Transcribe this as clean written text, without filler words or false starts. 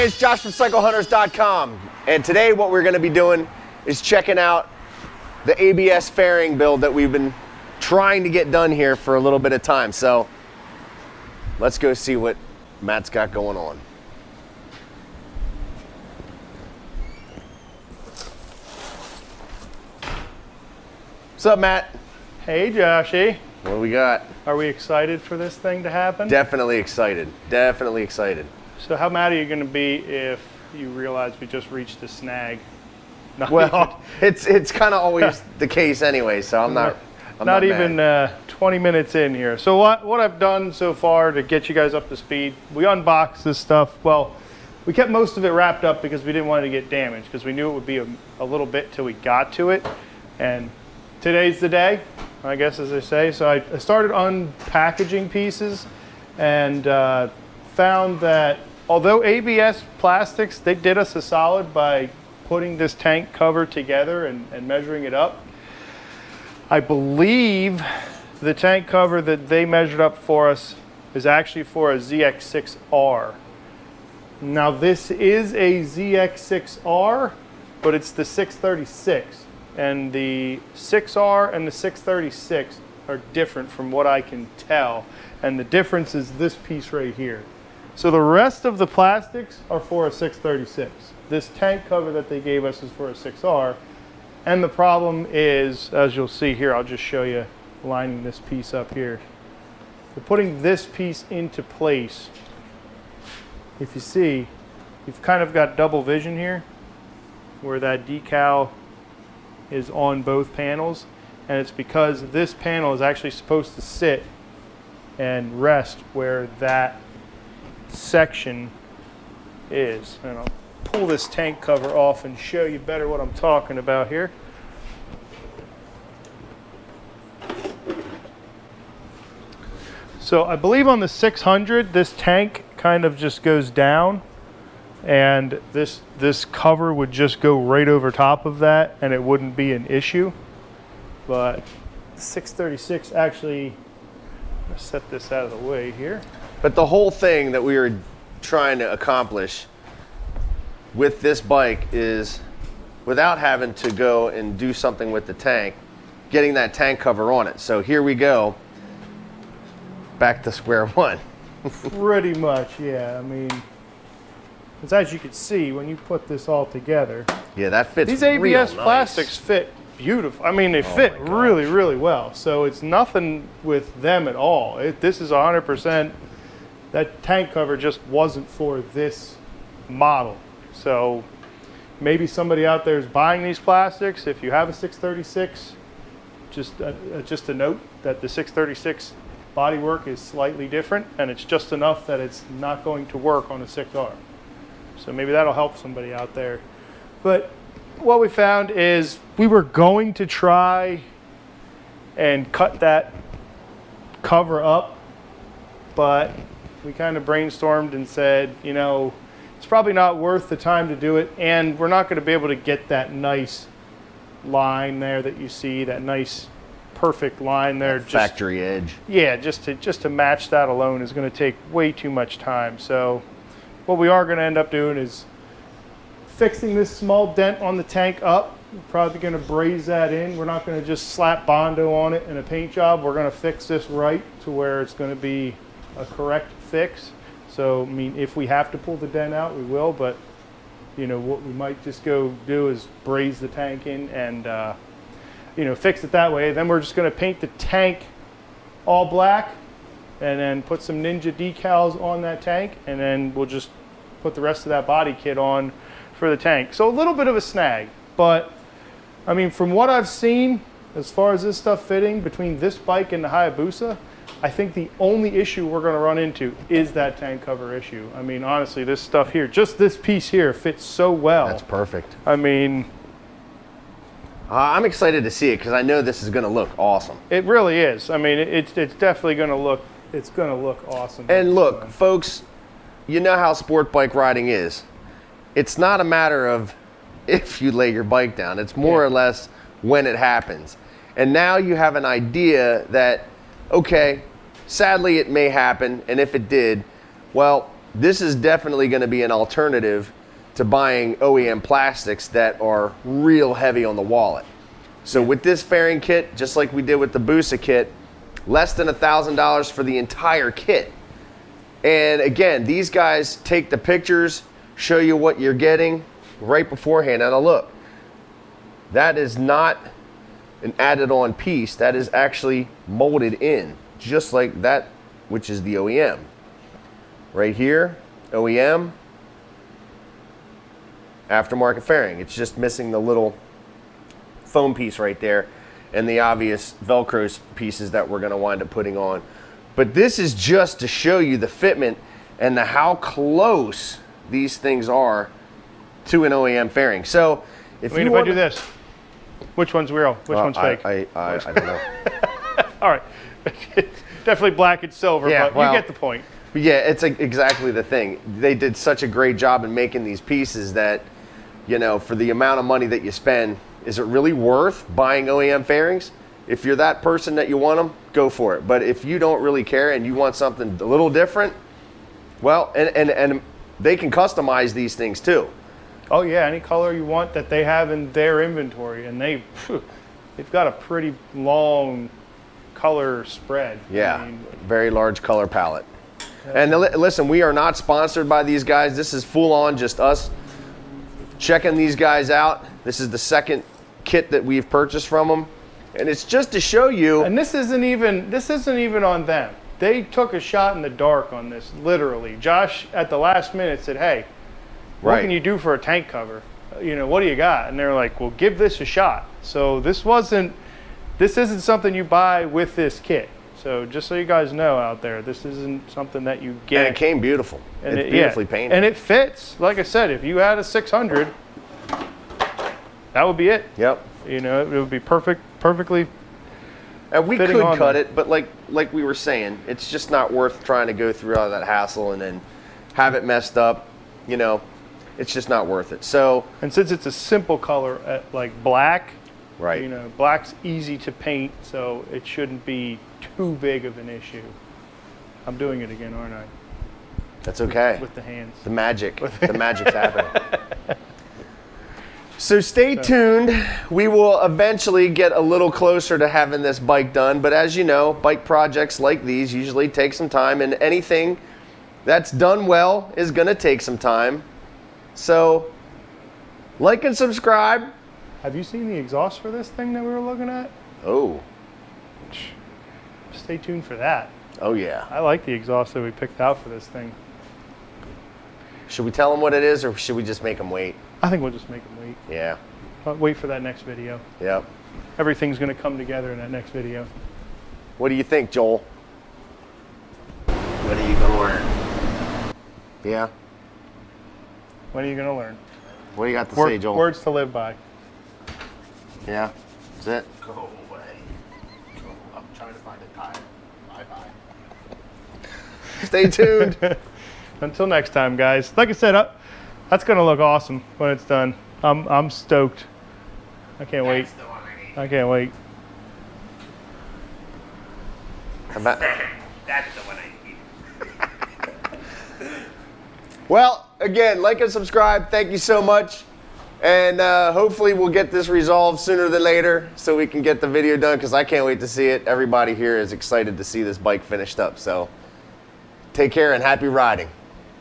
it's Josh from CycleHunters.com, and today what we're going to be doing is checking out the ABS fairing build that we've been trying to get done here for a little bit of time. So let's go see what Matt's got going on. What's up, Matt? Hey, Joshy. What do we got? Are we excited for this thing to happen? Definitely excited. Definitely excited. So how mad are you going to be if you realize we just reached a snag? Well, it's kind of always the case anyway, so I'm not even 20 minutes in here. So what I've done so far to get you guys up to speed, we unboxed this stuff. Well, we kept most of it wrapped up because we didn't want it to get damaged, because we knew it would be a little bit till we got to it. And today's the day, I guess, as they say. So I started unpackaging pieces and found that although ABS Plastics, they did us a solid by putting this tank cover together and measuring it up. I believe the tank cover that they measured up for us is actually for a ZX6R. Now this is a ZX6R, but it's the 636. And the 6R and the 636 are different from what I can tell. And the difference is this piece right here. So the rest of the plastics are for a 636. This tank cover that they gave us is for a 6R. And the problem is, as you'll see here, I'll just show you lining this piece up here. So putting this piece into place, if you see, you've kind of got double vision here, where that decal is on both panels, and it's because this panel is actually supposed to sit and rest where that section is. And I'll pull this tank cover off and show you better what I'm talking about here. So I believe on the 600 this tank kind of just goes down, and this cover would just go right over top of that and it wouldn't be an issue. But 636 actually, I'm gonna set this out of the way here. But the whole thing that we were trying to accomplish with this bike is, without having to go and do something with the tank, getting that tank cover on it. So here we go, back to square one. Pretty much, yeah. I mean, as you can see, when you put this all together, yeah, that fits. These ABS real plastics nice. Fit beautiful. I mean, they fit really, really well. So it's nothing with them at all. This is 100%. That tank cover just wasn't for this model. So maybe somebody out there is buying these plastics. If you have a 636, just a note that the 636 bodywork is slightly different, and it's just enough that it's not going to work on a 6R. So maybe that'll help somebody out there. But what we found is we were going to try and cut that cover up, but we kind of brainstormed and said, you know, it's probably not worth the time to do it, and we're not going to be able to get that nice line there that you see, that nice perfect line there. Factory edge. Yeah, just to match that alone is going to take way too much time. So what we are going to end up doing is fixing this small dent on the tank up. We're probably going to braze that in. We're not going to just slap Bondo on it in a paint job. We're going to fix this right to where it's going to be a correct fix. So, I mean, if we have to pull the dent out, we will. But, you know, what we might just go do is braze the tank in and, you know, fix it that way. Then we're just going to paint the tank all black and then put some Ninja decals on that tank, and then we'll just put the rest of that body kit on for the tank. So a little bit of a snag, but I mean, from what I've seen, as far as this stuff fitting between this bike and the Hayabusa, I think the only issue we're going to run into is that tank cover issue. I mean, honestly, this stuff here, just this piece here, fits so well. That's perfect. I mean, I'm excited to see it because I know this is going to look awesome. it really is. I mean, it's definitely going to look. It's going to look awesome. And look, folks, you know how sport bike riding is. It's not a matter of if you lay your bike down. It's more or less when it happens. And now you have an idea that, okay, sadly it may happen, and if it did, well, this is definitely going to be an alternative to buying OEM plastics that are real heavy on the wallet. So with this fairing kit, just like we did with the Busa kit, less than $1,000 for the entire kit. And again, these guys take the pictures, show you what you're getting right beforehand. Now look, that is not an added on piece. That is actually molded in, just like that, which is the OEM. Right here, OEM, aftermarket fairing. It's just missing the little foam piece right there and the obvious Velcro pieces that we're gonna wind up putting on. But this is just to show you the fitment and how close these things are to an OEM fairing. So if I do this, which one's real? Which one's fake? I don't know. All right. Definitely black and silver, Yeah, but well, you get the point. But yeah, it's exactly the thing. They did such a great job in making these pieces that, you know, for the amount of money that you spend, is it really worth buying OEM fairings? If you're that person that you want them, go for it. But if you don't really care and you want something a little different, well, and they can customize these things too. Oh yeah, any color you want that they have in their inventory, and they've got a pretty long color spread. Yeah, I mean, very large color palette. And listen, we are not sponsored by these guys. This is full on just us checking these guys out. This is the second kit that we've purchased from them. And it's just to show you. and this isn't even on them. They took a shot in the dark on this, literally. Josh at the last minute said, "Hey, what can you do for a tank cover? You know, what do you got?" And they're like, "Well, give this a shot." So this isn't something you buy with this kit. So just so you guys know out there, this isn't something that you get. And it came beautiful. And it's beautifully painted. And it fits. Like I said, if you had a 600, that would be it. Yep. You know, it would be perfectly. And we fitting could on cut them. it, but like we were saying, it's just not worth trying to go through all that hassle and then have it messed up. You know, it's just not worth it. So, And since it's a simple color, like black, right. you know, black's easy to paint, so it shouldn't be too big of an issue. I'm doing it again, aren't I? That's okay. With the hands. The magic's happening. So stay tuned. We will eventually get a little closer to having this bike done. But as you know, bike projects like these usually take some time, and anything that's done well is going to take some time. So like and subscribe. Have you seen the exhaust for this thing that we were looking at? Oh. Stay tuned for that. Oh, yeah. I like the exhaust that we picked out for this thing. Should we tell them what it is, or should we just make them wait? I think we'll just make them wait. Yeah. Wait for that next video. Yep. Everything's going to come together in that next video. What do you think, Joel? What are you gonna learn? Yeah. When are you going to learn? What do you got to say, Joel? Words to live by. Yeah. That's it. Go away. I'm trying to find a tire. Bye-bye. Stay tuned. Until next time, guys. Like I said, that's going to look awesome when it's done. I'm stoked. I can't wait. That's the one I need. I can't wait. That's the one I need. Well, again, like and subscribe. Thank you so much. And hopefully we'll get this resolved sooner than later so we can get the video done, because I can't wait to see it. Everybody here is excited to see this bike finished up. So take care and happy riding.